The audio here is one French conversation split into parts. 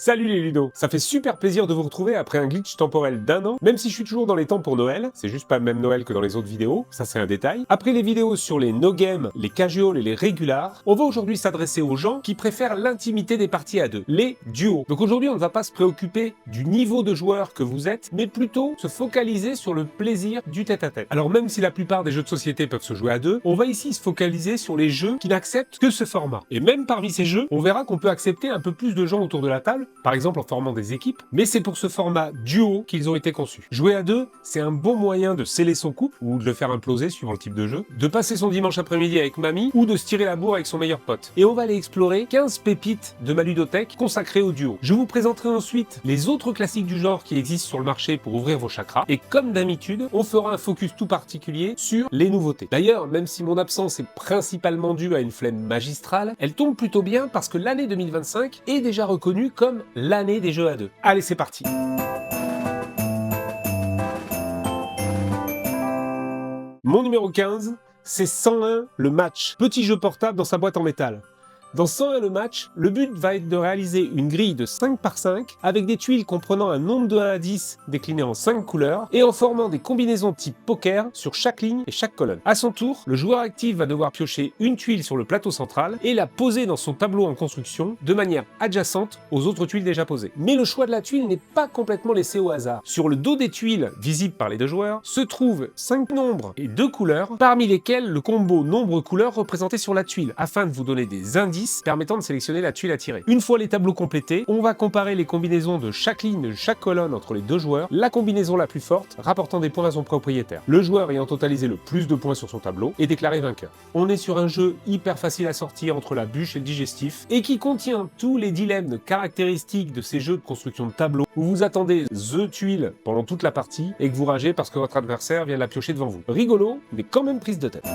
Salut les ludos, ça fait super plaisir de vous retrouver après un glitch temporel d'1 an, même si je suis toujours dans les temps pour Noël, c'est juste pas le même Noël que dans les autres vidéos, ça c'est un détail. Après les vidéos sur les no-games, les casuals et les regulars, on va aujourd'hui s'adresser aux gens qui préfèrent l'intimité des parties à deux, les duos. Donc aujourd'hui on ne va pas se préoccuper du niveau de joueur que vous êtes, mais plutôt se focaliser sur le plaisir du tête-à-tête. Alors même si la plupart des jeux de société peuvent se jouer à deux, on va ici se focaliser sur les jeux qui n'acceptent que ce format. Et même parmi ces jeux, on verra qu'on peut accepter un peu plus de gens autour de la table, par exemple en formant des équipes, mais c'est pour ce format duo qu'ils ont été conçus. Jouer à deux, c'est un bon moyen de sceller son couple, ou de le faire imploser suivant le type de jeu, de passer son dimanche après-midi avec mamie, ou de se tirer la bourre avec son meilleur pote. Et on va aller explorer 15 pépites de ma ludothèque consacrées au duo. Je vous présenterai ensuite les autres classiques du genre qui existent sur le marché pour ouvrir vos chakras, et comme d'habitude, on fera un focus tout particulier sur les nouveautés. D'ailleurs, même si mon absence est principalement due à une flemme magistrale, elle tombe plutôt bien parce que l'année 2025 est déjà reconnue comme l'année des jeux à deux. Allez, c'est parti. Mon numéro 15, c'est 101 le match, petit jeu portable dans sa boîte en métal. Dans 101 le match, le but va être de réaliser une grille de 5 par 5 avec des tuiles comprenant un nombre de 1 à 10 décliné en 5 couleurs et en formant des combinaisons type poker sur chaque ligne et chaque colonne. À son tour, le joueur actif va devoir piocher une tuile sur le plateau central et la poser dans son tableau en construction de manière adjacente aux autres tuiles déjà posées. Mais le choix de la tuile n'est pas complètement laissé au hasard. Sur le dos des tuiles, visibles par les deux joueurs, se trouvent 5 nombres et 2 couleurs, parmi lesquels le combo nombre-couleur représenté sur la tuile, afin de vous donner des indices permettant de sélectionner la tuile à tirer. Une fois les tableaux complétés, on va comparer les combinaisons de chaque ligne de chaque colonne entre les deux joueurs, la combinaison la plus forte rapportant des points à son propriétaire. Le joueur ayant totalisé le plus de points sur son tableau est déclaré vainqueur. On est sur un jeu hyper facile à sortir entre la bûche et le digestif, et qui contient tous les dilemmes caractéristiques de ces jeux de construction de tableau, où vous attendez the tuile pendant toute la partie, et que vous ragez parce que votre adversaire vient de la piocher devant vous. Rigolo, mais quand même prise de tête.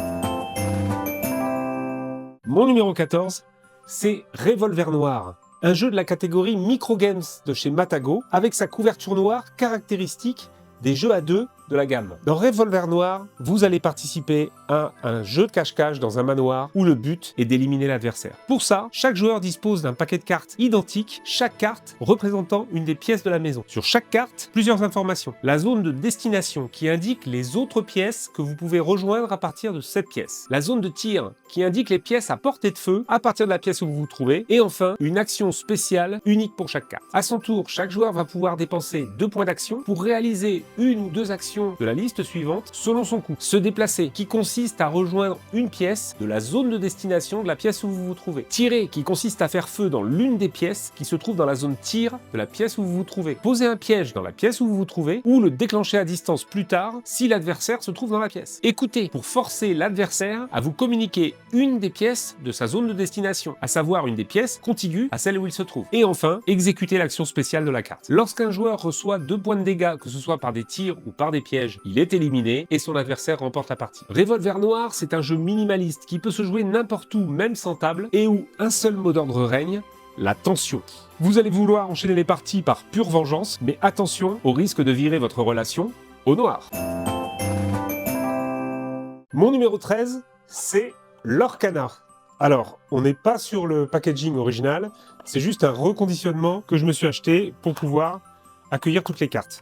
Mon numéro 14, c'est Revolver Noir, un jeu de la catégorie Microgames de chez Matago, avec sa couverture noire caractéristique des jeux à deux de la gamme. Dans Revolver Noir, vous allez participer à un jeu de cache-cache dans un manoir où le but est d'éliminer l'adversaire. Pour ça, chaque joueur dispose d'un paquet de cartes identiques, chaque carte représentant une des pièces de la maison. Sur chaque carte, plusieurs informations. La zone de destination qui indique les autres pièces que vous pouvez rejoindre à partir de cette pièce. La zone de tir qui indique les pièces à portée de feu à partir de la pièce où vous vous trouvez. Et enfin, une action spéciale unique pour chaque carte. À son tour, chaque joueur va pouvoir dépenser 2 points d'action pour réaliser une ou deux actions de la liste suivante selon son coup. Se déplacer, qui consiste à rejoindre une pièce de la zone de destination de la pièce où vous vous trouvez. Tirer, qui consiste à faire feu dans l'une des pièces qui se trouve dans la zone tir de la pièce où vous vous trouvez. Poser un piège dans la pièce où vous vous trouvez ou le déclencher à distance plus tard si l'adversaire se trouve dans la pièce. Écoutez, pour forcer l'adversaire à vous communiquer une des pièces de sa zone de destination, à savoir une des pièces contiguës à celle où il se trouve. Et enfin, exécuter l'action spéciale de la carte. Lorsqu'un joueur reçoit 2 points de dégâts, que ce soit par des tirs ou par des pièges, il est éliminé et son adversaire remporte la partie. Revolver Noir, c'est un jeu minimaliste qui peut se jouer n'importe où, même sans table, et où un seul mot d'ordre règne, la tension. Vous allez vouloir enchaîner les parties par pure vengeance, mais attention au risque de virer votre relation au noir. Mon numéro 13, c'est Lorcana. Alors, on n'est pas sur le packaging original, c'est juste un reconditionnement que je me suis acheté pour pouvoir accueillir toutes les cartes.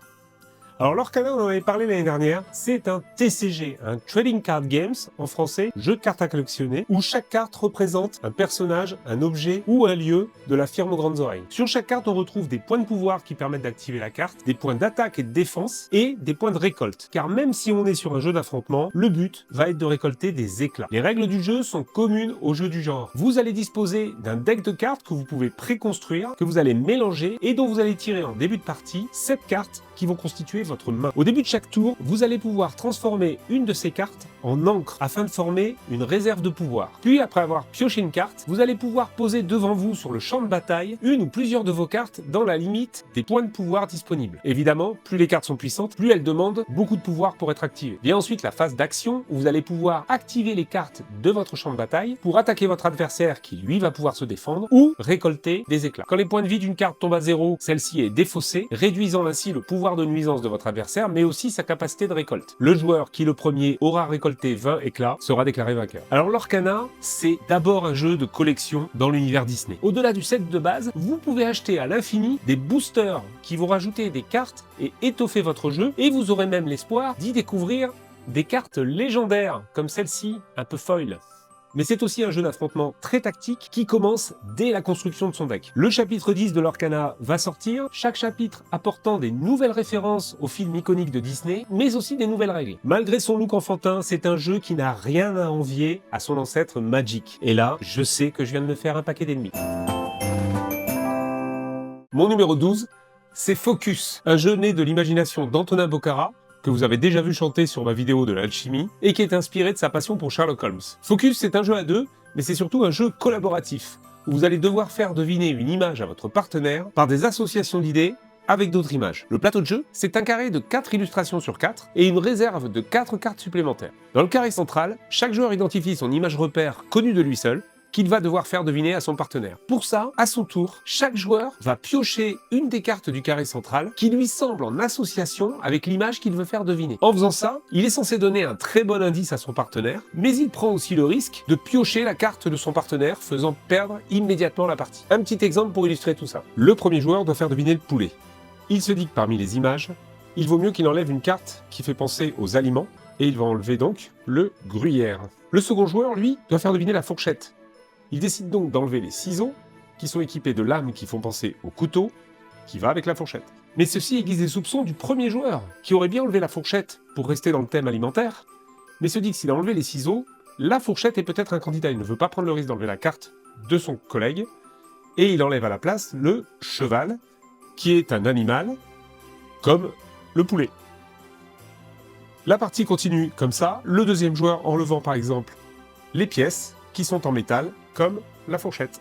Alors Lorcana, on en avait parlé l'année dernière, c'est un TCG, un Trading Card Games, en français, jeu de cartes à collectionner, où chaque carte représente un personnage, un objet ou un lieu de la firme aux grandes oreilles. Sur chaque carte, on retrouve des points de pouvoir qui permettent d'activer la carte, des points d'attaque et de défense, et des points de récolte. Car même si on est sur un jeu d'affrontement, le but va être de récolter des éclats. Les règles du jeu sont communes aux jeux du genre. Vous allez disposer d'un deck de cartes que vous pouvez préconstruire, que vous allez mélanger, et dont vous allez tirer en début de partie 7 cartes qui vont constituer votre main. Au début de chaque tour, vous allez pouvoir transformer une de ces cartes en encre afin de former une réserve de pouvoir. Puis après avoir pioché une carte, vous allez pouvoir poser devant vous sur le champ de bataille une ou plusieurs de vos cartes dans la limite des points de pouvoir disponibles. Évidemment, plus les cartes sont puissantes, plus elles demandent beaucoup de pouvoir pour être activées. Vient ensuite la phase d'action où vous allez pouvoir activer les cartes de votre champ de bataille pour attaquer votre adversaire qui lui va pouvoir se défendre ou récolter des éclats. Quand les points de vie d'une carte tombent à 0, celle-ci est défaussée, réduisant ainsi le pouvoir de nuisance de votre votre adversaire, mais aussi sa capacité de récolte. Le joueur qui le premier aura récolté 20 éclats sera déclaré vainqueur. Alors l'Orcana, c'est d'abord un jeu de collection dans l'univers Disney. Au-delà du set de base, vous pouvez acheter à l'infini des boosters qui vont rajouter des cartes et étoffer votre jeu, et vous aurez même l'espoir d'y découvrir des cartes légendaires, comme celle-ci, un peu foil. Mais c'est aussi un jeu d'affrontement très tactique qui commence dès la construction de son deck. Le chapitre 10 de l'Orcana va sortir, chaque chapitre apportant des nouvelles références aux films iconiques de Disney, mais aussi des nouvelles règles. Malgré son look enfantin, c'est un jeu qui n'a rien à envier à son ancêtre Magic. Et là, je sais que je viens de me faire un paquet d'ennemis. Mon numéro 12, c'est Focus, un jeu né de l'imagination d'Antonin Bocara, que vous avez déjà vu chanter sur ma vidéo de l'alchimie, et qui est inspiré de sa passion pour Sherlock Holmes. Focus, c'est un jeu à deux, mais c'est surtout un jeu collaboratif, où vous allez devoir faire deviner une image à votre partenaire par des associations d'idées avec d'autres images. Le plateau de jeu, c'est un carré de 4 illustrations sur 4 et une réserve de 4 cartes supplémentaires. Dans le carré central, chaque joueur identifie son image repère connue de lui seul, qu'il va devoir faire deviner à son partenaire. Pour ça, à son tour, chaque joueur va piocher une des cartes du carré central qui lui semble en association avec l'image qu'il veut faire deviner. En faisant ça, il est censé donner un très bon indice à son partenaire, mais il prend aussi le risque de piocher la carte de son partenaire, faisant perdre immédiatement la partie. Un petit exemple pour illustrer tout ça. Le premier joueur doit faire deviner le poulet. Il se dit que parmi les images, il vaut mieux qu'il enlève une carte qui fait penser aux aliments, et il va enlever donc le gruyère. Le second joueur, lui, doit faire deviner la fourchette. Il décide donc d'enlever les ciseaux, qui sont équipés de lames qui font penser au couteau, qui va avec la fourchette. Mais ceci aiguise les soupçons du premier joueur, qui aurait bien enlevé la fourchette pour rester dans le thème alimentaire, mais se dit que s'il a enlevé les ciseaux, la fourchette est peut-être un candidat. Il ne veut pas prendre le risque d'enlever la carte de son collègue, et il enlève à la place le cheval, qui est un animal, comme le poulet. La partie continue comme ça, le deuxième joueur enlevant par exemple les pièces qui sont en métal, comme la fourchette.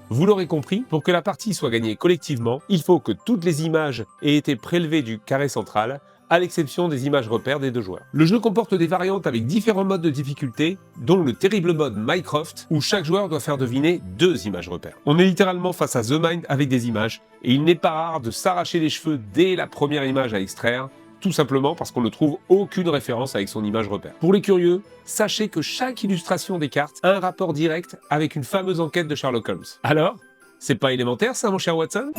Vous l'aurez compris, pour que la partie soit gagnée collectivement, il faut que toutes les images aient été prélevées du carré central, à l'exception des images repères des deux joueurs. Le jeu comporte des variantes avec différents modes de difficulté, dont le terrible mode Mycroft, où chaque joueur doit faire deviner 2 images repères. On est littéralement face à The Mind avec des images, et il n'est pas rare de s'arracher les cheveux dès la première image à extraire, tout simplement parce qu'on ne trouve aucune référence avec son image repère. Pour les curieux, sachez que chaque illustration des cartes a un rapport direct avec une fameuse enquête de Sherlock Holmes. Alors, c'est pas élémentaire ça, mon cher Watson ?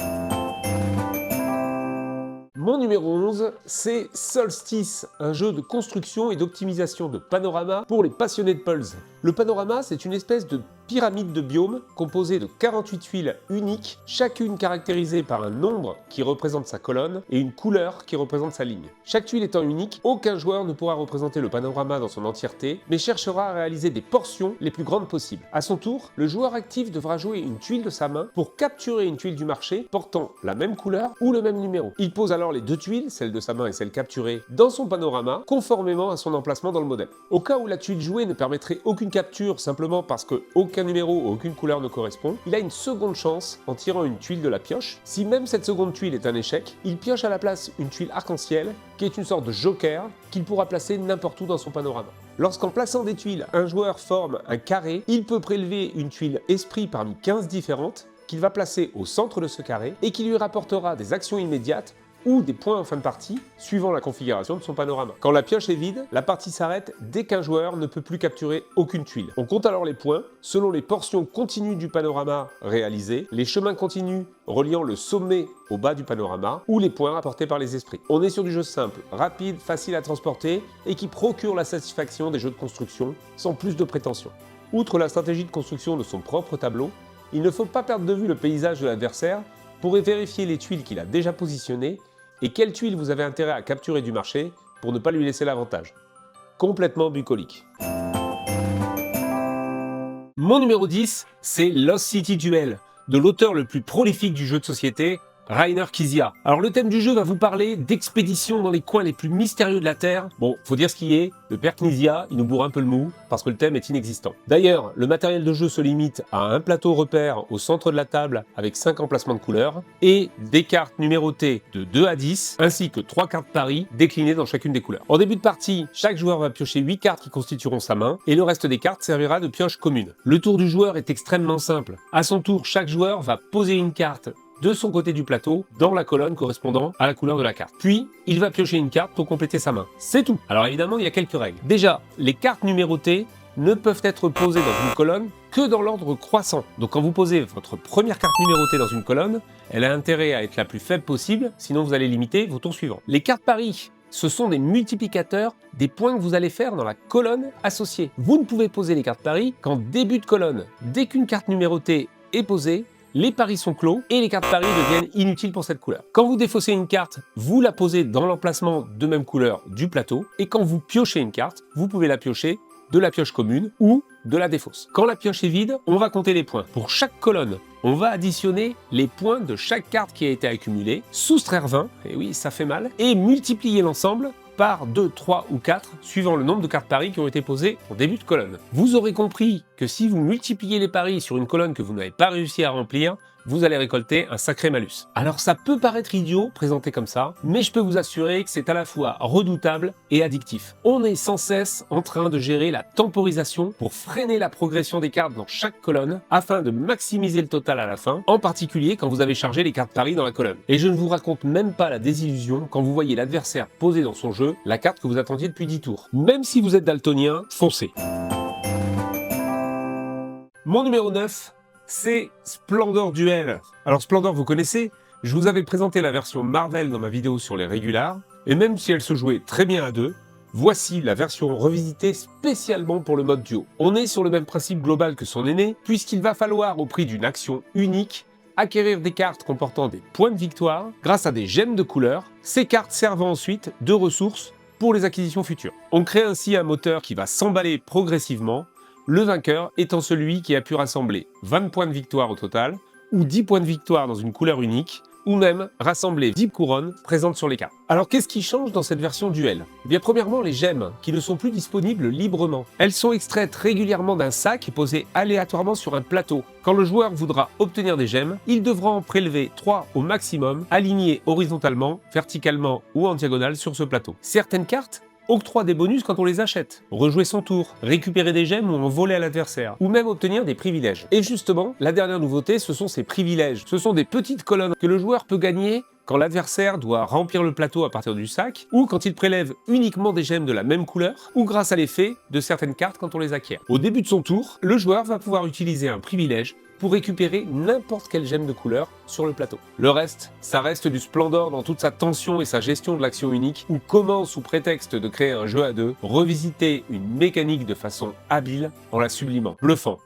Mon numéro 11, c'est Solstice, un jeu de construction et d'optimisation de panorama pour les passionnés de puzzles. Le panorama, c'est une espèce de pyramide de biomes composée de 48 tuiles uniques, chacune caractérisée par un nombre qui représente sa colonne et une couleur qui représente sa ligne. Chaque tuile étant unique, aucun joueur ne pourra représenter le panorama dans son entièreté, mais cherchera à réaliser des portions les plus grandes possibles. À son tour, le joueur actif devra jouer une tuile de sa main pour capturer une tuile du marché portant la même couleur ou le même numéro. Il pose alors les 2 tuiles, celle de sa main et celle capturée, dans son panorama, conformément à son emplacement dans le modèle. Au cas où la tuile jouée ne permettrait aucune capture simplement parce que aucun numéro ou aucune couleur ne correspond, il a une seconde chance en tirant une tuile de la pioche. Si même cette seconde tuile est un échec, il pioche à la place une tuile arc-en-ciel, qui est une sorte de joker qu'il pourra placer n'importe où dans son panorama. Lorsqu'en plaçant des tuiles, un joueur forme un carré, il peut prélever une tuile esprit parmi 15 différentes, qu'il va placer au centre de ce carré, et qui lui rapportera des actions immédiates ou des points en fin de partie, suivant la configuration de son panorama. Quand la pioche est vide, la partie s'arrête dès qu'un joueur ne peut plus capturer aucune tuile. On compte alors les points selon les portions continues du panorama réalisées, les chemins continus reliant le sommet au bas du panorama, ou les points rapportés par les esprits. On est sur du jeu simple, rapide, facile à transporter, et qui procure la satisfaction des jeux de construction, sans plus de prétention. Outre la stratégie de construction de son propre tableau, il ne faut pas perdre de vue le paysage de l'adversaire pour vérifier les tuiles qu'il a déjà positionnées et quelles tuiles vous avez intérêt à capturer du marché pour ne pas lui laisser l'avantage. Complètement bucolique. Mon numéro 10, c'est Lost City Duel, de l'auteur le plus prolifique du jeu de société, Rainer Knizia. Alors le thème du jeu va vous parler d'expédition dans les coins les plus mystérieux de la Terre. Bon, faut dire ce qui est, le père Knizia, il nous bourre un peu le mou, parce que le thème est inexistant. D'ailleurs, le matériel de jeu se limite à un plateau repère au centre de la table avec 5 emplacements de couleurs, et des cartes numérotées de 2 à 10, ainsi que 3 cartes paris déclinées dans chacune des couleurs. En début de partie, chaque joueur va piocher 8 cartes qui constitueront sa main, et le reste des cartes servira de pioche commune. Le tour du joueur est extrêmement simple. À son tour, chaque joueur va poser une carte de son côté du plateau, dans la colonne correspondant à la couleur de la carte. Puis, il va piocher une carte pour compléter sa main. C'est tout. Alors évidemment, il y a quelques règles. Déjà, les cartes numérotées ne peuvent être posées dans une colonne que dans l'ordre croissant. Donc quand vous posez votre première carte numérotée dans une colonne, elle a intérêt à être la plus faible possible, sinon vous allez limiter vos tours suivants. Les cartes paris, ce sont des multiplicateurs des points que vous allez faire dans la colonne associée. Vous ne pouvez poser les cartes paris qu'en début de colonne. Dès qu'une carte numérotée est posée, les paris sont clos et les cartes paris deviennent inutiles pour cette couleur. Quand vous défaussez une carte, vous la posez dans l'emplacement de même couleur du plateau, et quand vous piochez une carte, vous pouvez la piocher de la pioche commune ou de la défausse. Quand la pioche est vide, on va compter les points. Pour chaque colonne, on va additionner les points de chaque carte qui a été accumulée, soustraire 20, et oui, ça fait mal, et multiplier l'ensemble par 2, 3 ou 4, suivant le nombre de cartes paris qui ont été posées en début de colonne. Vous aurez compris que si vous multipliez les paris sur une colonne que vous n'avez pas réussi à remplir, vous allez récolter un sacré malus. Alors ça peut paraître idiot, présenté comme ça, mais je peux vous assurer que c'est à la fois redoutable et addictif. On est sans cesse en train de gérer la temporisation pour freiner la progression des cartes dans chaque colonne, afin de maximiser le total à la fin, en particulier quand vous avez chargé les cartes paris dans la colonne. Et je ne vous raconte même pas la désillusion quand vous voyez l'adversaire poser dans son jeu la carte que vous attendiez depuis 10 tours. Même si vous êtes daltonien, foncez. Mon numéro 9, c'est Splendor Duel. Alors Splendor, vous connaissez, je vous avais présenté la version Marvel dans ma vidéo sur les régulars, et même si elle se jouait très bien à deux, voici la version revisitée spécialement pour le mode duo. On est sur le même principe global que son aîné, puisqu'il va falloir, au prix d'une action unique, acquérir des cartes comportant des points de victoire grâce à des gemmes de couleur, ces cartes servant ensuite de ressources pour les acquisitions futures. On crée ainsi un moteur qui va s'emballer progressivement, le vainqueur étant celui qui a pu rassembler 20 points de victoire au total, ou 10 points de victoire dans une couleur unique, ou même rassembler 10 couronnes présentes sur les cartes. Alors qu'est-ce qui change dans cette version duel? Eh bien premièrement les gemmes, qui ne sont plus disponibles librement. Elles sont extraites régulièrement d'un sac et posées aléatoirement sur un plateau. Quand le joueur voudra obtenir des gemmes, il devra en prélever 3 au maximum, alignées horizontalement, verticalement ou en diagonale sur ce plateau. Certaines cartes octroie des bonus quand on les achète, rejouer son tour, récupérer des gemmes ou en voler à l'adversaire, ou même obtenir des privilèges. Et justement, la dernière nouveauté, ce sont ces privilèges. Ce sont des petites colonnes que le joueur peut gagner quand l'adversaire doit remplir le plateau à partir du sac, ou quand il prélève uniquement des gemmes de la même couleur, ou grâce à l'effet de certaines cartes quand on les acquiert. Au début de son tour, le joueur va pouvoir utiliser un privilège pour récupérer n'importe quelle gemme de couleur sur le plateau. Le reste, ça reste du Splendor dans toute sa tension et sa gestion de l'action unique, ou comment, sous prétexte de créer un jeu à deux, revisiter une mécanique de façon habile en la sublimant. Bluffant.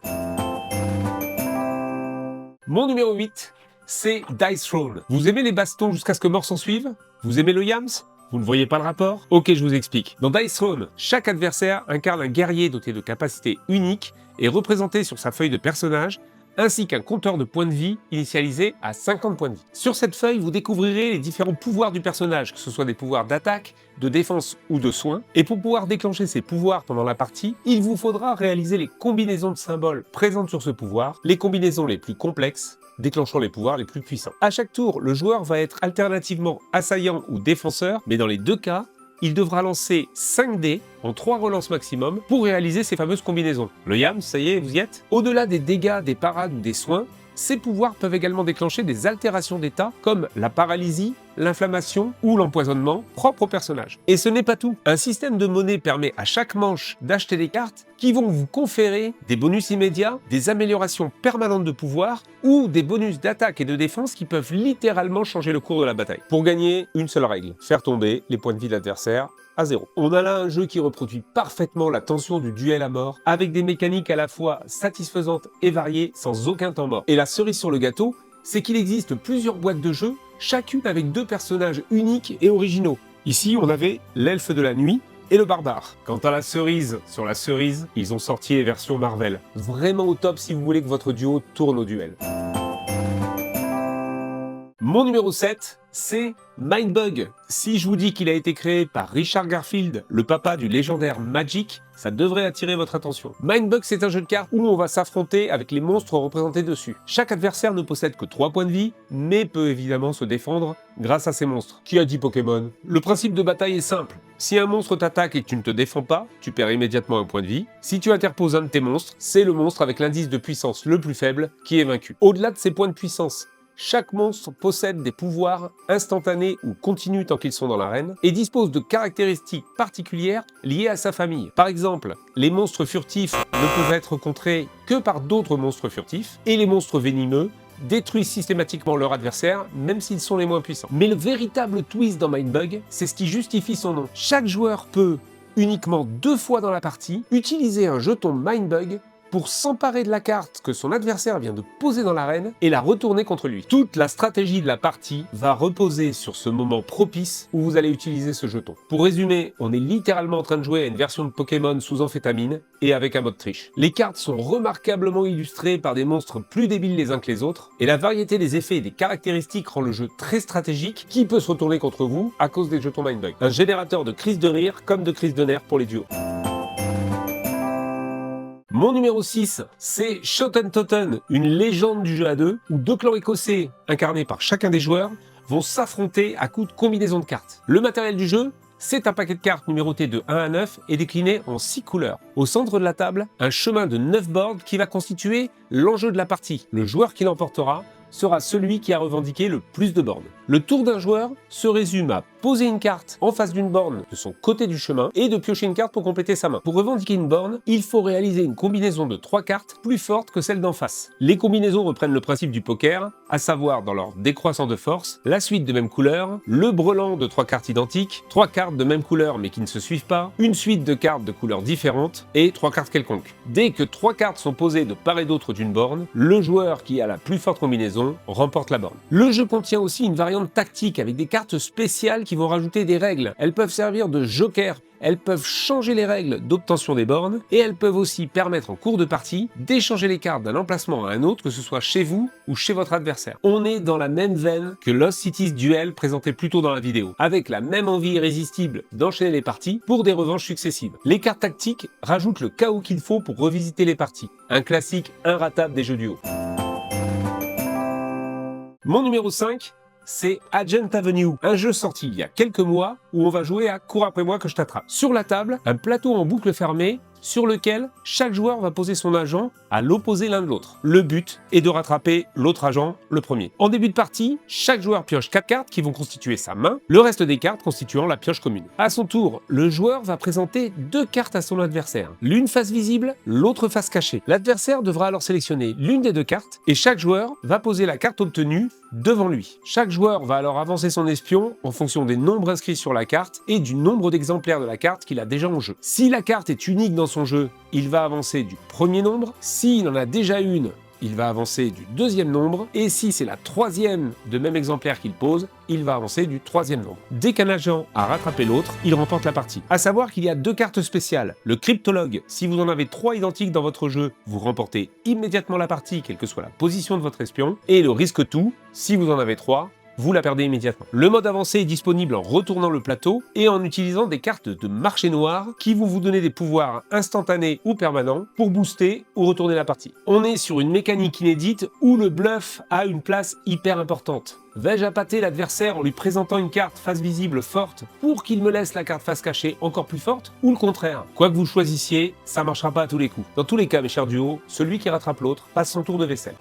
Mon numéro 8, c'est Dice Throne. Vous aimez les bastons jusqu'à ce que mort s'en suive? Vous aimez le Yams? Vous ne voyez pas le rapport? Ok, je vous explique. Dans Dice Throne, chaque adversaire incarne un guerrier doté de capacités uniques et représenté sur sa feuille de personnage, ainsi qu'un compteur de points de vie initialisé à 50 points de vie. Sur cette feuille, vous découvrirez les différents pouvoirs du personnage, que ce soit des pouvoirs d'attaque, de défense ou de soin, et pour pouvoir déclencher ces pouvoirs pendant la partie, il vous faudra réaliser les combinaisons de symboles présentes sur ce pouvoir, les combinaisons les plus complexes, déclenchant les pouvoirs les plus puissants. À chaque tour, le joueur va être alternativement assaillant ou défenseur, mais dans les deux cas, il devra lancer 5 dés en 3 relances maximum pour réaliser ces fameuses combinaisons. Le Yam, ça y est, vous y êtes? Au-delà des dégâts, des parades ou des soins, ces pouvoirs peuvent également déclencher des altérations d'état comme la paralysie, l'inflammation ou l'empoisonnement propre au personnage. Et ce n'est pas tout. Un système de monnaie permet à chaque manche d'acheter des cartes qui vont vous conférer des bonus immédiats, des améliorations permanentes de pouvoir ou des bonus d'attaque et de défense qui peuvent littéralement changer le cours de la bataille. Pour gagner, une seule règle, faire tomber les points de vie de l'adversaire à 0. On a là un jeu qui reproduit parfaitement la tension du duel à mort, avec des mécaniques à la fois satisfaisantes et variées, sans aucun temps mort. Et la cerise sur le gâteau, c'est qu'il existe plusieurs boîtes de jeux, chacune avec 2 personnages uniques et originaux. Ici, on avait l'elfe de la nuit et le barbare. Quant à la cerise sur la cerise, ils ont sorti les versions Marvel. Vraiment au top si vous voulez que votre duo tourne au duel. Mon numéro 7, c'est Mindbug. Si je vous dis qu'il a été créé par Richard Garfield, le papa du légendaire Magic, ça devrait attirer votre attention. Mindbug, c'est un jeu de cartes où on va s'affronter avec les monstres représentés dessus. Chaque adversaire ne possède que 3 points de vie, mais peut évidemment se défendre grâce à ces monstres. Qui a dit Pokémon? Le principe de bataille est simple. Si un monstre t'attaque et que tu ne te défends pas, tu perds immédiatement un point de vie. Si tu interposes un de tes monstres, c'est le monstre avec l'indice de puissance le plus faible qui est vaincu. Au-delà de ces points de puissance Chaque monstre possède des pouvoirs instantanés ou continus tant qu'ils sont dans l'arène et dispose de caractéristiques particulières liées à sa famille. Par exemple, les monstres furtifs ne peuvent être contrés que par d'autres monstres furtifs et les monstres venimeux détruisent systématiquement leur adversaire, même s'ils sont les moins puissants. Mais le véritable twist dans Mindbug, c'est ce qui justifie son nom. Chaque joueur peut, uniquement 2 fois dans la partie, utiliser un jeton Mindbug pour s'emparer de la carte que son adversaire vient de poser dans l'arène et la retourner contre lui. Toute la stratégie de la partie va reposer sur ce moment propice où vous allez utiliser ce jeton. Pour résumer, on est littéralement en train de jouer à une version de Pokémon sous amphétamine et avec un mode triche. Les cartes sont remarquablement illustrées par des monstres plus débiles les uns que les autres, et la variété des effets et des caractéristiques rend le jeu très stratégique qui peut se retourner contre vous à cause des jetons Mindbug. Un générateur de crise de rire comme de crise de nerfs pour les duos. Mon numéro 6, c'est Shoten Totten, une légende du jeu à 2, où 2 clans écossais, incarnés par chacun des joueurs, vont s'affronter à coups de combinaisons de cartes. Le matériel du jeu, c'est un paquet de cartes numéroté de 1 à 9 et décliné en 6 couleurs. Au centre de la table, un chemin de 9 boards qui va constituer l'enjeu de la partie. Le joueur qui l'emportera sera celui qui a revendiqué le plus de bornes. Le tour d'un joueur se résume à poser une carte en face d'une borne de son côté du chemin et de piocher une carte pour compléter sa main. Pour revendiquer une borne, il faut réaliser une combinaison de 3 cartes plus forte que celle d'en face. Les combinaisons reprennent le principe du poker, à savoir dans leur décroissant de force, la suite de même couleur, le brelan de 3 cartes identiques, 3 cartes de même couleur mais qui ne se suivent pas, une suite de cartes de couleurs différentes et 3 cartes quelconques. Dès que 3 cartes sont posées de part et d'autre d'une borne, le joueur qui a la plus forte combinaison remporte la borne. Le jeu contient aussi une variante tactique avec des cartes spéciales qui vont rajouter des règles. Elles peuvent servir de joker, elles peuvent changer les règles d'obtention des bornes et elles peuvent aussi permettre en cours de partie d'échanger les cartes d'un emplacement à un autre, que ce soit chez vous ou chez votre adversaire. On est dans la même veine que Lost Cities Duel présenté plus tôt dans la vidéo, avec la même envie irrésistible d'enchaîner les parties pour des revanches successives. Les cartes tactiques rajoutent le chaos qu'il faut pour revisiter les parties. Un classique inratable des jeux duo. Mon numéro 5, c'est Agent Avenue, un jeu sorti il y a quelques mois où on va jouer à Cours après moi que je t'attrape. Sur la table, un plateau en boucle fermée sur lequel chaque joueur va poser son agent à l'opposé l'un de l'autre. Le but est de rattraper l'autre agent le premier. En début de partie, chaque joueur pioche 4 cartes qui vont constituer sa main, le reste des cartes constituant la pioche commune. À son tour, le joueur va présenter 2 cartes à son adversaire. L'une face visible, l'autre face cachée. L'adversaire devra alors sélectionner l'une des 2 cartes et chaque joueur va poser la carte obtenue devant lui. Chaque joueur va alors avancer son espion en fonction des nombres inscrits sur la carte et du nombre d'exemplaires de la carte qu'il a déjà en jeu. Si la carte est unique dans son jeu, il va avancer du premier nombre. S'il en a déjà une, il va avancer du deuxième nombre. Et si c'est la 3e de même exemplaire qu'il pose, il va avancer du 3e nombre. Dès qu'un agent a rattrapé l'autre, il remporte la partie. À savoir qu'il y a 2 cartes spéciales. Le cryptologue, si vous en avez 3 identiques dans votre jeu, vous remportez immédiatement la partie, quelle que soit la position de votre espion. Et le risque tout, si vous en avez 3, vous la perdez immédiatement. Le mode avancé est disponible en retournant le plateau et en utilisant des cartes de marché noir qui vont vous donner des pouvoirs instantanés ou permanents pour booster ou retourner la partie. On est sur une mécanique inédite où le bluff a une place hyper importante. Vais-je appâter l'adversaire en lui présentant une carte face visible forte pour qu'il me laisse la carte face cachée encore plus forte, ou le contraire? Quoi que vous choisissiez, ça marchera pas à tous les coups. Dans tous les cas, mes chers duos, celui qui rattrape l'autre passe son tour de vaisselle.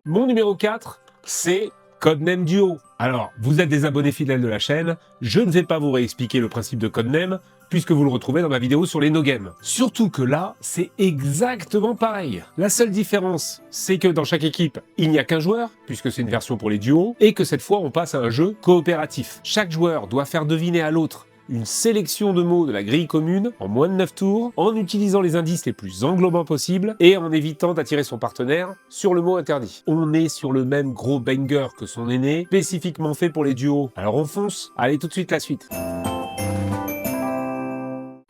Mon numéro 4, c'est Codename Duo. Alors, vous êtes des abonnés fidèles de la chaîne, je ne vais pas vous réexpliquer le principe de Codename, puisque vous le retrouvez dans ma vidéo sur les no-games. Surtout que là, c'est exactement pareil. La seule différence, c'est que dans chaque équipe, il n'y a qu'un joueur, puisque c'est une version pour les duos, et que cette fois, on passe à un jeu coopératif. Chaque joueur doit faire deviner à l'autre une sélection de mots de la grille commune en moins de 9 tours, en utilisant les indices les plus englobants possibles et en évitant d'attirer son partenaire sur le mot interdit. On est sur le même gros banger que son aîné, spécifiquement fait pour les duos. Alors on fonce, allez tout de suite la suite.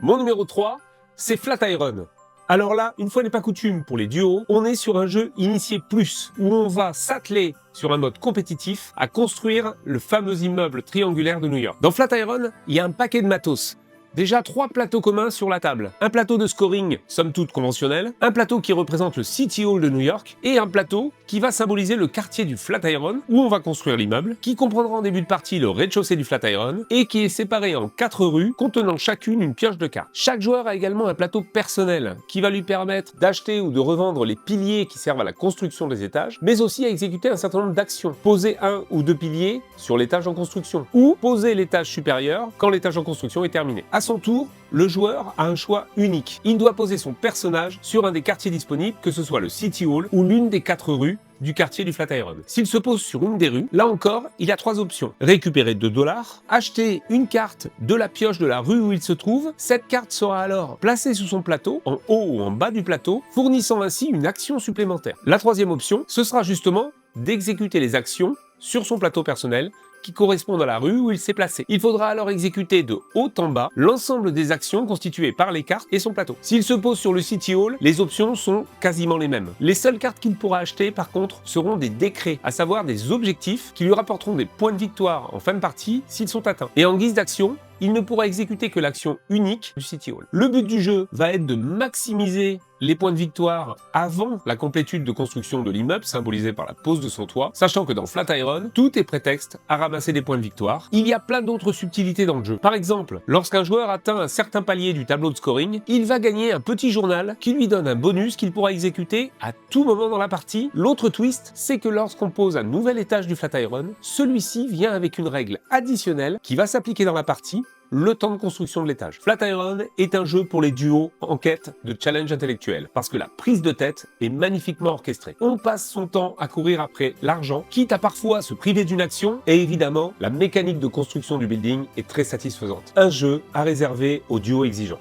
Mon numéro 3, c'est Flatiron. Alors là, une fois n'est pas coutume pour les duos, on est sur un jeu initié plus, où on va s'atteler sur un mode compétitif à construire le fameux immeuble triangulaire de New York. Dans Flatiron, il y a un paquet de matos. Déjà 3 plateaux communs sur la table. Un plateau de scoring, somme toute conventionnel, un plateau qui représente le City Hall de New York, et un plateau qui va symboliser le quartier du Flatiron, où on va construire l'immeuble, qui comprendra en début de partie le rez-de-chaussée du Flatiron, et qui est séparé en 4 rues, contenant chacune une pioche de cartes. Chaque joueur a également un plateau personnel, qui va lui permettre d'acheter ou de revendre les piliers qui servent à la construction des étages, mais aussi à exécuter un certain nombre d'actions. Poser 1 ou 2 piliers sur l'étage en construction, ou poser l'étage supérieur quand l'étage en construction est terminé. À son tour, le joueur a un choix unique. Il doit poser son personnage sur un des quartiers disponibles, que ce soit le City Hall ou l'une des 4 rues du quartier du Flatiron. S'il se pose sur une des rues, là encore, il y a 3 options. Récupérer 2 $, acheter une carte de la pioche de la rue où il se trouve. Cette carte sera alors placée sous son plateau, en haut ou en bas du plateau, fournissant ainsi une action supplémentaire. La 3e option, ce sera justement d'exécuter les actions sur son plateau personnel qui correspondent à la rue où il s'est placé. Il faudra alors exécuter de haut en bas l'ensemble des actions constituées par les cartes et son plateau. S'il se pose sur le City Hall, les options sont quasiment les mêmes. Les seules cartes qu'il pourra acheter, par contre, seront des décrets, à savoir des objectifs qui lui rapporteront des points de victoire en fin de partie s'ils sont atteints. Et en guise d'action, il ne pourra exécuter que l'action unique du City Hall. Le but du jeu va être de maximiser les points de victoire avant la complétude de construction de l'immeuble, symbolisé par la pose de son toit, sachant que dans Flatiron, tout est prétexte à ramasser des points de victoire. Il y a plein d'autres subtilités dans le jeu. Par exemple, lorsqu'un joueur atteint un certain palier du tableau de scoring, il va gagner un petit journal qui lui donne un bonus qu'il pourra exécuter à tout moment dans la partie. L'autre twist, c'est que lorsqu'on pose un nouvel étage du Flatiron, celui-ci vient avec une règle additionnelle qui va s'appliquer dans la partie, le temps de construction de l'étage. Flatiron est un jeu pour les duos en quête de challenge intellectuel, parce que la prise de tête est magnifiquement orchestrée. On passe son temps à courir après l'argent, quitte à parfois se priver d'une action, et évidemment, la mécanique de construction du building est très satisfaisante. Un jeu à réserver aux duos exigeants.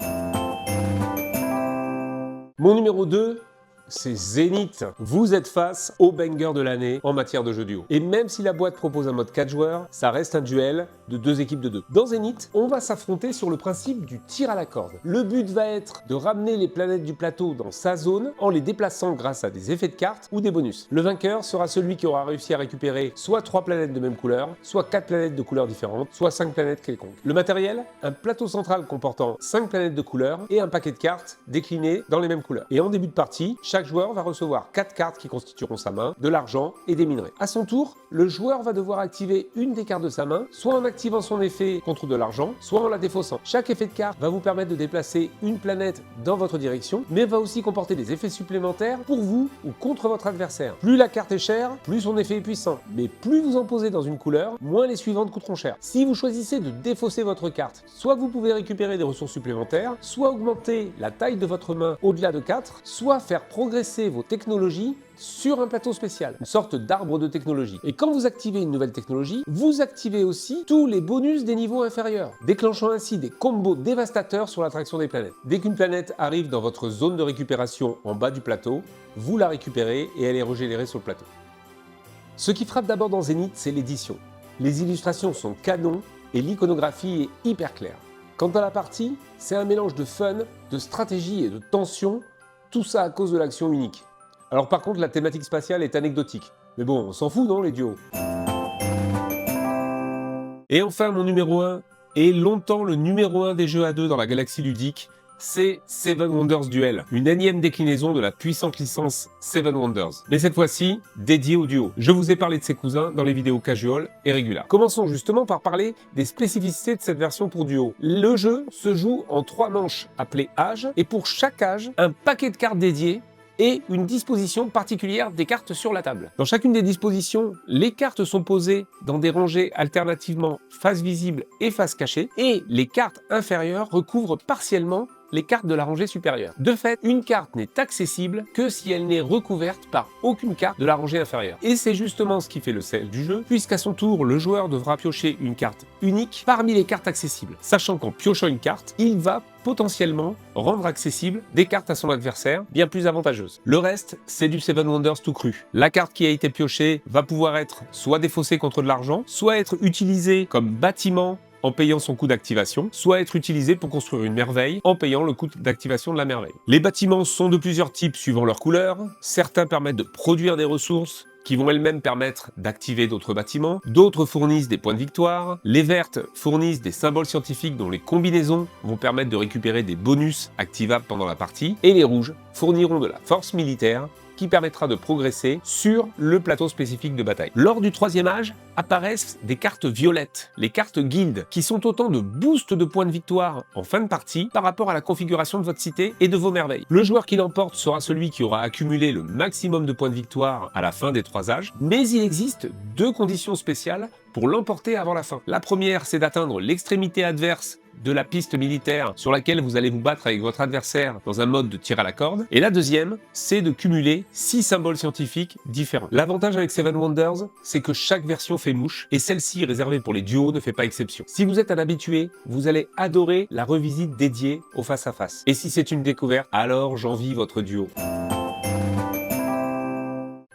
Mon numéro 2, c'est Zenith. Vous êtes face au banger de l'année en matière de jeux duo. Et même si la boîte propose un mode 4 joueurs, ça reste un duel de 2 équipes de 2. Dans Zenith, on va s'affronter sur le principe du tir à la corde. Le but va être de ramener les planètes du plateau dans sa zone en les déplaçant grâce à des effets de cartes ou des bonus. Le vainqueur sera celui qui aura réussi à récupérer soit 3 planètes de même couleur, soit 4 planètes de couleurs différentes, soit 5 planètes quelconques. Le matériel, un plateau central comportant 5 planètes de couleurs et un paquet de cartes déclinées dans les mêmes couleurs. Et en début de partie, chaque joueur va recevoir 4 cartes qui constitueront sa main, de l'argent et des minerais. À son tour, le joueur va devoir activer une des cartes de sa main, soit en activant son effet contre de l'argent, soit en la défaussant. Chaque effet de carte va vous permettre de déplacer une planète dans votre direction, mais va aussi comporter des effets supplémentaires pour vous ou contre votre adversaire. Plus la carte est chère, plus son effet est puissant, mais plus vous en posez dans une couleur, moins les suivantes coûteront cher. Si vous choisissez de défausser votre carte, soit vous pouvez récupérer des ressources supplémentaires, soit augmenter la taille de votre main au-delà de 4, soit faire progresser vos technologies sur un plateau spécial, une sorte d'arbre de technologie. Et quand vous activez une nouvelle technologie, vous activez aussi tous les bonus des niveaux inférieurs, déclenchant ainsi des combos dévastateurs sur l'attraction des planètes. Dès qu'une planète arrive dans votre zone de récupération en bas du plateau, vous la récupérez et elle est régénérée sur le plateau. Ce qui frappe d'abord dans Zenith, c'est l'édition. Les illustrations sont canon et l'iconographie est hyper claire. Quant à la partie, c'est un mélange de fun, de stratégie et de tension, tout ça à cause de l'action unique. Alors par contre, la thématique spatiale est anecdotique. Mais bon, on s'en fout, non, les duos? Et enfin, mon numéro 1, et longtemps le numéro 1 des jeux à 2 dans la galaxie ludique, c'est Seven Wonders Duel, une énième déclinaison de la puissante licence Seven Wonders. Mais cette fois-ci, dédiée au duo. Je vous ai parlé de ses cousins dans les vidéos casual et régulières. Commençons justement par parler des spécificités de cette version pour duo. Le jeu se joue en 3 manches appelées âges, et pour chaque âge, un paquet de cartes dédiées et une disposition particulière des cartes sur la table. Dans chacune des dispositions, les cartes sont posées dans des rangées alternativement face visible et face cachée, et les cartes inférieures recouvrent partiellement les cartes de la rangée supérieure. De fait, une carte n'est accessible que si elle n'est recouverte par aucune carte de la rangée inférieure. Et c'est justement ce qui fait le sel du jeu, puisqu'à son tour, le joueur devra piocher une carte unique parmi les cartes accessibles, sachant qu'en piochant une carte, il va potentiellement rendre accessible des cartes à son adversaire bien plus avantageuses. Le reste, c'est du Seven Wonders tout cru. La carte qui a été piochée va pouvoir être soit défaussée contre de l'argent, soit être utilisée comme bâtiment en payant son coût d'activation, soit être utilisé pour construire une merveille en payant le coût d'activation de la merveille. Les bâtiments sont de plusieurs types suivant leur couleur. Certains permettent de produire des ressources qui vont elles-mêmes permettre d'activer d'autres bâtiments, d'autres fournissent des points de victoire, les vertes fournissent des symboles scientifiques dont les combinaisons vont permettre de récupérer des bonus activables pendant la partie, et les rouges fourniront de la force militaire qui permettra de progresser sur le plateau spécifique de bataille. Lors du troisième âge, apparaissent des cartes violettes, les cartes guildes, qui sont autant de boosts de points de victoire en fin de partie par rapport à la configuration de votre cité et de vos merveilles. Le joueur qui l'emporte sera celui qui aura accumulé le maximum de points de victoire à la fin des 3 âges, mais il existe 2 conditions spéciales pour l'emporter avant la fin. La première, c'est d'atteindre l'extrémité adverse de la piste militaire sur laquelle vous allez vous battre avec votre adversaire dans un mode de tir à la corde. Et la deuxième, c'est de cumuler 6 symboles scientifiques différents. L'avantage avec Seven Wonders, c'est que chaque version fait mouche, et celle-ci, réservée pour les duos, ne fait pas exception. Si vous êtes un habitué, vous allez adorer la revisite dédiée au face-à-face. Et si c'est une découverte, alors j'envie votre duo.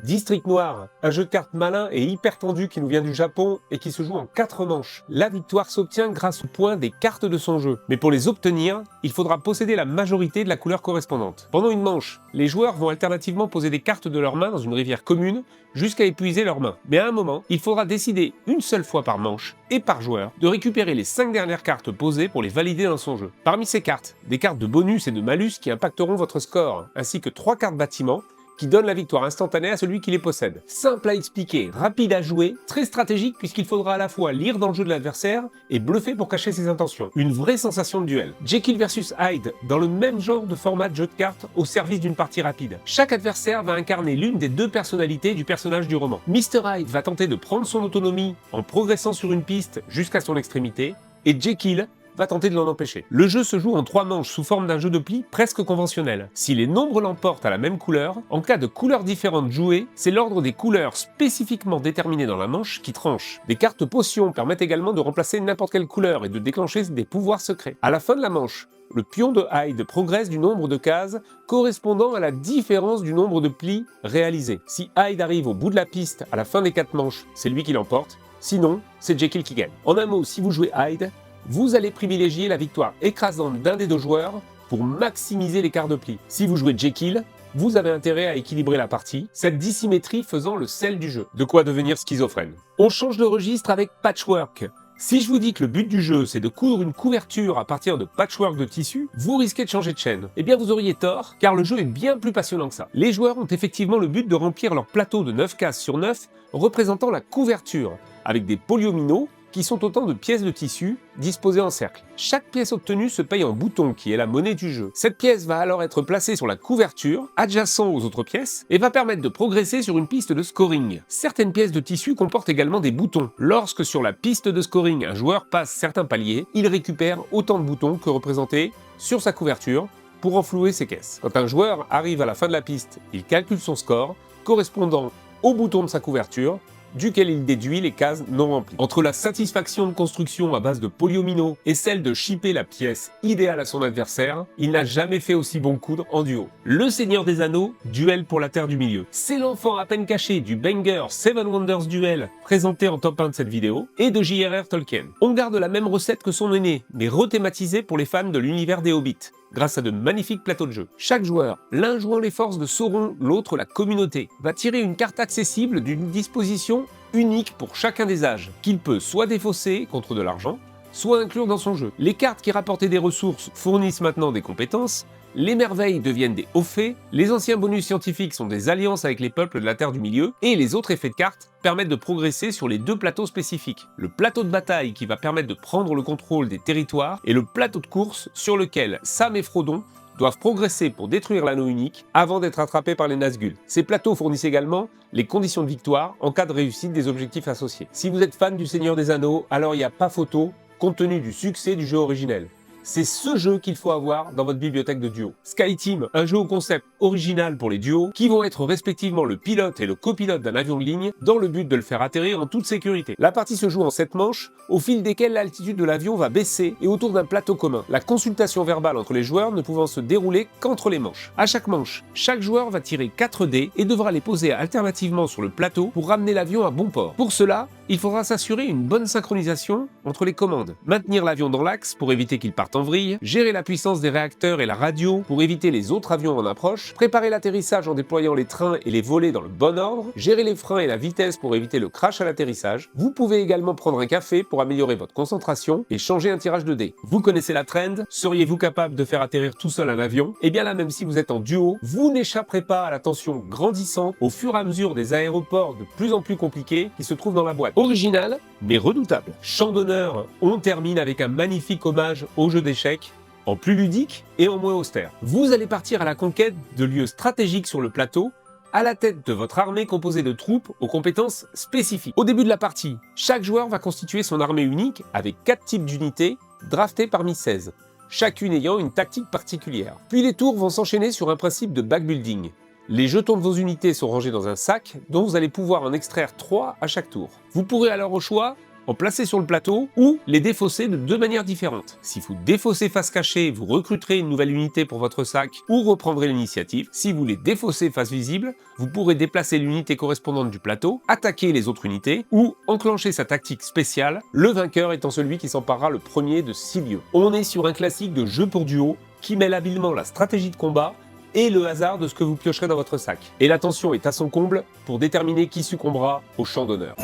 District Noir, un jeu de cartes malin et hyper tendu qui nous vient du Japon et qui se joue en 4 manches. La victoire s'obtient grâce au point des cartes de son jeu. Mais pour les obtenir, il faudra posséder la majorité de la couleur correspondante. Pendant une manche, les joueurs vont alternativement poser des cartes de leur main dans une rivière commune jusqu'à épuiser leurs mains. Mais à un moment, il faudra décider une seule fois par manche et par joueur de récupérer les 5 dernières cartes posées pour les valider dans son jeu. Parmi ces cartes, des cartes de bonus et de malus qui impacteront votre score, ainsi que 3 cartes bâtiments qui donne la victoire instantanée à celui qui les possède. Simple à expliquer, rapide à jouer, très stratégique puisqu'il faudra à la fois lire dans le jeu de l'adversaire et bluffer pour cacher ses intentions. Une vraie sensation de duel. Jekyll vs Hyde, dans le même genre de format de jeu de cartes au service d'une partie rapide. Chaque adversaire va incarner l'une des 2 personnalités du personnage du roman. Mr. Hyde va tenter de prendre son autonomie en progressant sur une piste jusqu'à son extrémité, et Jekyll va tenter de l'en empêcher. Le jeu se joue en 3 manches sous forme d'un jeu de pli presque conventionnel. Si les nombres l'emportent à la même couleur, en cas de couleurs différentes jouées, c'est l'ordre des couleurs spécifiquement déterminées dans la manche qui tranche. Des cartes potions permettent également de remplacer n'importe quelle couleur et de déclencher des pouvoirs secrets. À la fin de la manche, le pion de Hyde progresse du nombre de cases correspondant à la différence du nombre de plis réalisés. Si Hyde arrive au bout de la piste à la fin des 4 manches, c'est lui qui l'emporte. Sinon, c'est Jekyll qui gagne. En un mot, si vous jouez Hyde, vous allez privilégier la victoire écrasante d'un des 2 joueurs pour maximiser l'écart de pli. Si vous jouez Jekyll, vous avez intérêt à équilibrer la partie, cette dissymétrie faisant le sel du jeu. De quoi devenir schizophrène. On change de registre avec Patchwork. Si je vous dis que le but du jeu, c'est de coudre une couverture à partir de patchwork de tissu, vous risquez de changer de chaîne. Eh bien, vous auriez tort, car le jeu est bien plus passionnant que ça. Les joueurs ont effectivement le but de remplir leur plateau de 9 cases sur 9, représentant la couverture, avec des polyomino, qui sont autant de pièces de tissu disposées en cercle. Chaque pièce obtenue se paye en bouton, qui est la monnaie du jeu. Cette pièce va alors être placée sur la couverture, adjacent aux autres pièces, et va permettre de progresser sur une piste de scoring. Certaines pièces de tissu comportent également des boutons. Lorsque sur la piste de scoring, un joueur passe certains paliers, il récupère autant de boutons que représentés sur sa couverture pour enflouer ses caisses. Quand un joueur arrive à la fin de la piste, il calcule son score, correspondant au bouton de sa couverture, duquel il déduit les cases non remplies. Entre la satisfaction de construction à base de polyomino et celle de shipper la pièce idéale à son adversaire, il n'a jamais fait aussi bon coudre en duo. Le Seigneur des Anneaux, duel pour la Terre du Milieu. C'est l'enfant à peine caché du banger Seven Wonders Duel, présenté en top 1 de cette vidéo, et de J.R.R. Tolkien. On garde la même recette que son aîné, mais rethématisée pour les fans de l'univers des Hobbits, grâce à de magnifiques plateaux de jeu. Chaque joueur, l'un jouant les forces de Sauron, l'autre la communauté, va tirer une carte accessible d'une disposition unique pour chacun des âges, qu'il peut soit défausser contre de l'argent, soit inclure dans son jeu. Les cartes qui rapportaient des ressources fournissent maintenant des compétences, les merveilles deviennent des hauts faits, les anciens bonus scientifiques sont des alliances avec les peuples de la Terre du Milieu, et les autres effets de cartes permettent de progresser sur les 2 plateaux spécifiques. Le plateau de bataille qui va permettre de prendre le contrôle des territoires, et le plateau de course sur lequel Sam et Frodon doivent progresser pour détruire l'anneau unique avant d'être attrapés par les Nazgûl. Ces plateaux fournissent également les conditions de victoire en cas de réussite des objectifs associés. Si vous êtes fan du Seigneur des Anneaux, alors il n'y a pas photo compte tenu du succès du jeu originel. C'est ce jeu qu'il faut avoir dans votre bibliothèque de duo. Skyteam, un jeu au concept original pour les duos, qui vont être respectivement le pilote et le copilote d'un avion de ligne, dans le but de le faire atterrir en toute sécurité. La partie se joue en 7 manches, au fil desquelles l'altitude de l'avion va baisser et autour d'un plateau commun. La consultation verbale entre les joueurs ne pouvant se dérouler qu'entre les manches. À chaque manche, chaque joueur va tirer 4 dés et devra les poser alternativement sur le plateau pour ramener l'avion à bon port. Pour cela, il faudra s'assurer une bonne synchronisation entre les commandes. Maintenir l'avion dans l'axe pour éviter qu'il parte en vrille, gérer la puissance des réacteurs et la radio pour éviter les autres avions en approche, marche. Préparez l'atterrissage en déployant les trains et les volets dans le bon ordre. Gérez les freins et la vitesse pour éviter le crash à l'atterrissage. Vous pouvez également prendre un café pour améliorer votre concentration et changer un tirage de dés. Vous connaissez la trend? Seriez-vous capable de faire atterrir tout seul un avion? Eh bien là, même si vous êtes en duo, vous n'échapperez pas à la tension grandissante au fur et à mesure des aéroports de plus en plus compliqués qui se trouvent dans la boîte. Original, mais redoutable. Chant d'honneur, on termine avec un magnifique hommage au jeu d'échecs, en plus ludique et en moins austère. Vous allez partir à la conquête de lieux stratégiques sur le plateau, à la tête de votre armée composée de troupes aux compétences spécifiques. Au début de la partie, chaque joueur va constituer son armée unique avec 4 types d'unités, draftées parmi 16, chacune ayant une tactique particulière. Puis les tours vont s'enchaîner sur un principe de backbuilding. Les jetons de vos unités sont rangés dans un sac dont vous allez pouvoir en extraire 3 à chaque tour. Vous pourrez alors au choix en placer sur le plateau ou les défausser de 2 manières différentes. Si vous défaussez face cachée, vous recruterez une nouvelle unité pour votre sac ou reprendrez l'initiative. Si vous les défaussez face visible, vous pourrez déplacer l'unité correspondante du plateau, attaquer les autres unités ou enclencher sa tactique spéciale, le vainqueur étant celui qui s'emparera le premier de 6 lieux. On est sur un classique de jeu pour duo qui mêle habilement la stratégie de combat et le hasard de ce que vous piocherez dans votre sac. Et la tension est à son comble pour déterminer qui succombera au champ d'honneur.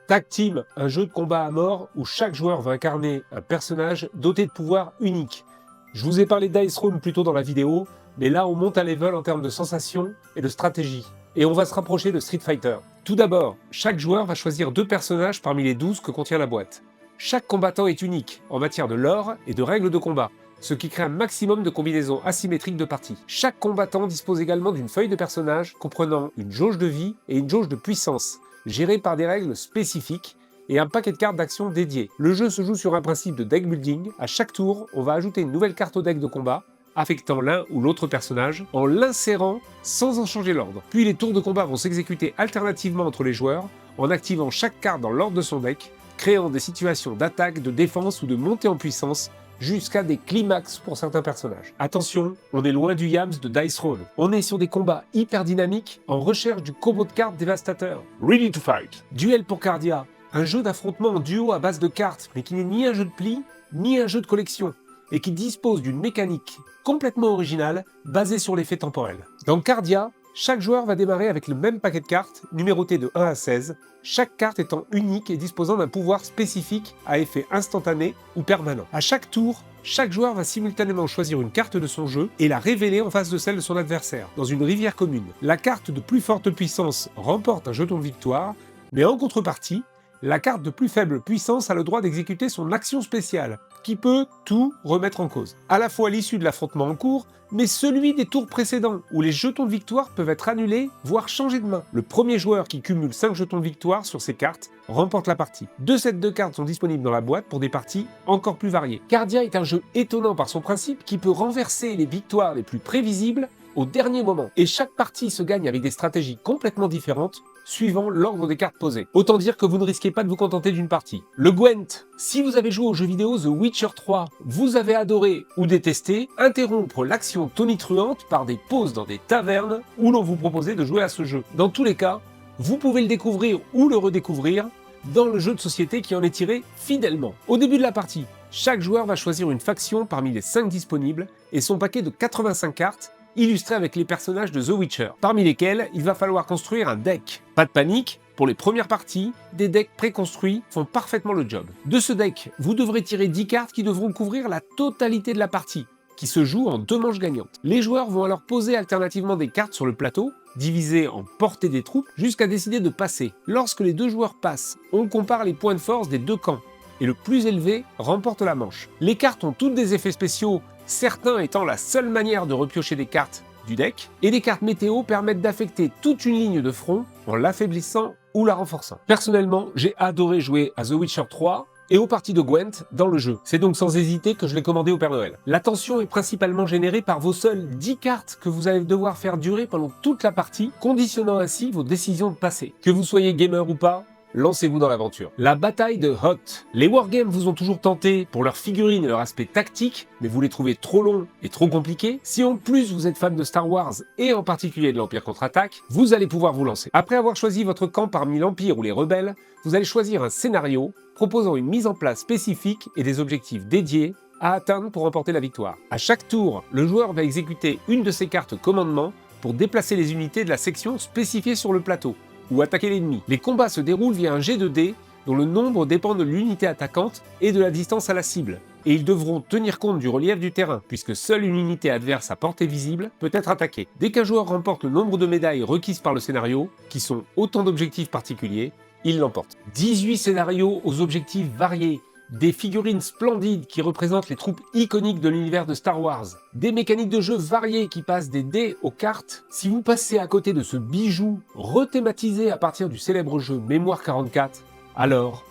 Tag Team, un jeu de combat à mort où chaque joueur va incarner un personnage doté de pouvoirs uniques. Je vous ai parlé d'Ice Throne plus tôt dans la vidéo, mais là on monte un level en termes de sensations et de stratégie. Et on va se rapprocher de Street Fighter. Tout d'abord, chaque joueur va choisir 2 personnages parmi les 12 que contient la boîte. Chaque combattant est unique en matière de lore et de règles de combat, ce qui crée un maximum de combinaisons asymétriques de parties. Chaque combattant dispose également d'une feuille de personnage comprenant une jauge de vie et une jauge de puissance, gérée par des règles spécifiques et un paquet de cartes d'action dédiées. Le jeu se joue sur un principe de deck building. À chaque tour, on va ajouter une nouvelle carte au deck de combat, affectant l'un ou l'autre personnage, en l'insérant sans en changer l'ordre. Puis les tours de combat vont s'exécuter alternativement entre les joueurs, en activant chaque carte dans l'ordre de son deck, créant des situations d'attaque, de défense ou de montée en puissance, jusqu'à des climax pour certains personnages. Attention, on est loin du Yams de Dice Throne. On est sur des combats hyper dynamiques en recherche du combo de cartes dévastateur. Ready to fight. Duel pour Cardia, un jeu d'affrontement en duo à base de cartes, mais qui n'est ni un jeu de pli, ni un jeu de collection, et qui dispose d'une mécanique complètement originale, basée sur l'effet temporel. Dans Cardia, chaque joueur va démarrer avec le même paquet de cartes, numéroté de 1 à 16, chaque carte étant unique et disposant d'un pouvoir spécifique à effet instantané ou permanent. À chaque tour, chaque joueur va simultanément choisir une carte de son jeu et la révéler en face de celle de son adversaire, dans une rivière commune. La carte de plus forte puissance remporte un jeton de victoire, mais en contrepartie, la carte de plus faible puissance a le droit d'exécuter son action spéciale, qui peut tout remettre en cause. À la fois l'issue de l'affrontement en cours, mais celui des tours précédents, où les jetons de victoire peuvent être annulés, voire changés de main. Le premier joueur qui cumule 5 jetons de victoire sur ses cartes remporte la partie. 2 sets de cartes sont disponibles dans la boîte pour des parties encore plus variées. Cardia est un jeu étonnant par son principe qui peut renverser les victoires les plus prévisibles au dernier moment. Et chaque partie se gagne avec des stratégies complètement différentes, suivant l'ordre des cartes posées. Autant dire que vous ne risquez pas de vous contenter d'une partie. Le Gwent. Si vous avez joué au jeu vidéo The Witcher 3, vous avez adoré ou détesté interrompre l'action tonitruante par des pauses dans des tavernes où l'on vous proposait de jouer à ce jeu. Dans tous les cas, vous pouvez le découvrir ou le redécouvrir dans le jeu de société qui en est tiré fidèlement. Au début de la partie, chaque joueur va choisir une faction parmi les 5 disponibles et son paquet de 85 cartes illustré avec les personnages de The Witcher, parmi lesquels il va falloir construire un deck. Pas de panique, pour les premières parties, des decks préconstruits font parfaitement le job. De ce deck, vous devrez tirer 10 cartes qui devront couvrir la totalité de la partie, qui se joue en 2 manches gagnantes. Les joueurs vont alors poser alternativement des cartes sur le plateau, divisées en portées des troupes, jusqu'à décider de passer. Lorsque les 2 joueurs passent, on compare les points de force des 2 camps, et le plus élevé remporte la manche. Les cartes ont toutes des effets spéciaux, certains étant la seule manière de repiocher des cartes du deck, et les cartes météo permettent d'affecter toute une ligne de front en l'affaiblissant ou la renforçant. Personnellement, j'ai adoré jouer à The Witcher 3 et aux parties de Gwent dans le jeu. C'est donc sans hésiter que je l'ai commandé au Père Noël. La tension est principalement générée par vos seules 10 cartes que vous allez devoir faire durer pendant toute la partie, conditionnant ainsi vos décisions de passer. Que vous soyez gamer ou pas, lancez-vous dans l'aventure. La bataille de Hoth. Les wargames vous ont toujours tenté pour leurs figurines et leur aspect tactique, mais vous les trouvez trop longs et trop compliqués. Si en plus vous êtes fan de Star Wars et en particulier de l'Empire contre-attaque, vous allez pouvoir vous lancer. Après avoir choisi votre camp parmi l'Empire ou les rebelles, vous allez choisir un scénario proposant une mise en place spécifique et des objectifs dédiés à atteindre pour remporter la victoire. À chaque tour, le joueur va exécuter une de ses cartes commandement pour déplacer les unités de la section spécifiée sur le plateau, ou attaquer l'ennemi. Les combats se déroulent via un jet de dés dont le nombre dépend de l'unité attaquante et de la distance à la cible. Et ils devront tenir compte du relief du terrain, puisque seule une unité adverse à portée visible peut être attaquée. Dès qu'un joueur remporte le nombre de médailles requises par le scénario, qui sont autant d'objectifs particuliers, il l'emporte. 18 scénarios aux objectifs variés, des figurines splendides qui représentent les troupes iconiques de l'univers de Star Wars, des mécaniques de jeu variées qui passent des dés aux cartes. Si vous passez à côté de ce bijou rethématisé à partir du célèbre jeu Mémoire 44, alors...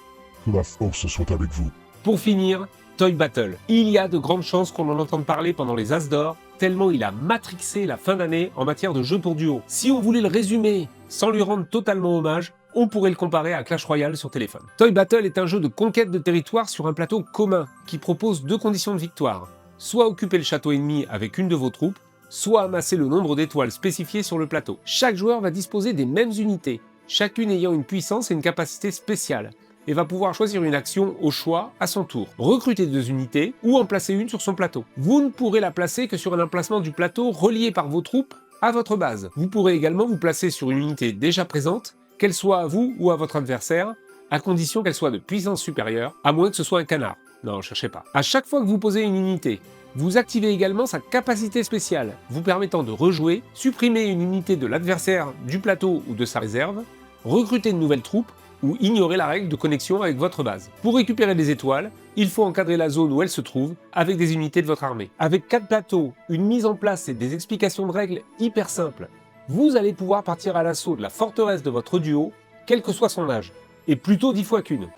que la force soit avec vous. Pour finir, Toy Battle. Il y a de grandes chances qu'on en entende parler pendant les As d'or, tellement il a matrixé la fin d'année en matière de jeux pour duo. Si on voulait le résumer sans lui rendre totalement hommage, on pourrait le comparer à Clash Royale sur téléphone. Toy Battle est un jeu de conquête de territoire sur un plateau commun qui propose deux conditions de victoire. Soit occuper le château ennemi avec une de vos troupes, soit amasser le nombre d'étoiles spécifiées sur le plateau. Chaque joueur va disposer des mêmes unités, chacune ayant une puissance et une capacité spéciales, et va pouvoir choisir une action au choix à son tour. Recruter 2 unités ou en placer une sur son plateau. Vous ne pourrez la placer que sur un emplacement du plateau relié par vos troupes à votre base. Vous pourrez également vous placer sur une unité déjà présente, qu'elle soit à vous ou à votre adversaire, à condition qu'elle soit de puissance supérieure, à moins que ce soit un canard. Non, cherchez pas. À chaque fois que vous posez une unité, vous activez également sa capacité spéciale, vous permettant de rejouer, supprimer une unité de l'adversaire, du plateau ou de sa réserve, recruter de nouvelles troupes, ou ignorer la règle de connexion avec votre base. Pour récupérer des étoiles, il faut encadrer la zone où elle se trouve avec des unités de votre armée. Avec 4 plateaux, une mise en place et des explications de règles hyper simples, vous allez pouvoir partir à l'assaut de la forteresse de votre duo, quel que soit son âge, et plutôt 10 fois qu'une.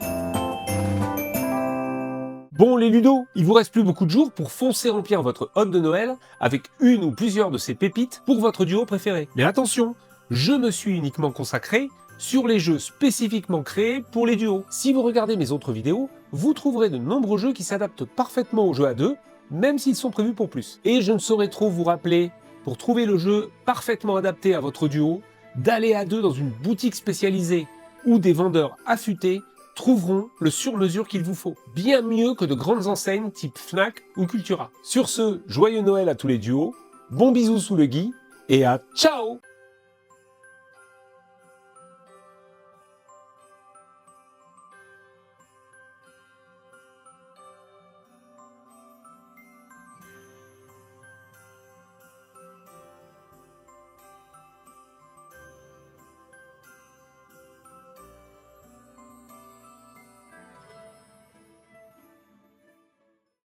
Bon les ludos, il vous reste plus beaucoup de jours pour foncer remplir votre hôte de Noël avec une ou plusieurs de ces pépites pour votre duo préféré. Mais attention, je me suis uniquement consacré sur les jeux spécifiquement créés pour les duos. Si vous regardez mes autres vidéos, vous trouverez de nombreux jeux qui s'adaptent parfaitement aux jeux à 2, même s'ils sont prévus pour plus. Et je ne saurais trop vous rappeler, pour trouver le jeu parfaitement adapté à votre duo, d'aller à 2 dans une boutique spécialisée où des vendeurs affûtés trouveront le sur-mesure qu'il vous faut. Bien mieux que de grandes enseignes type Fnac ou Cultura. Sur ce, joyeux Noël à tous les duos, bon bisous sous le gui, et à ciao!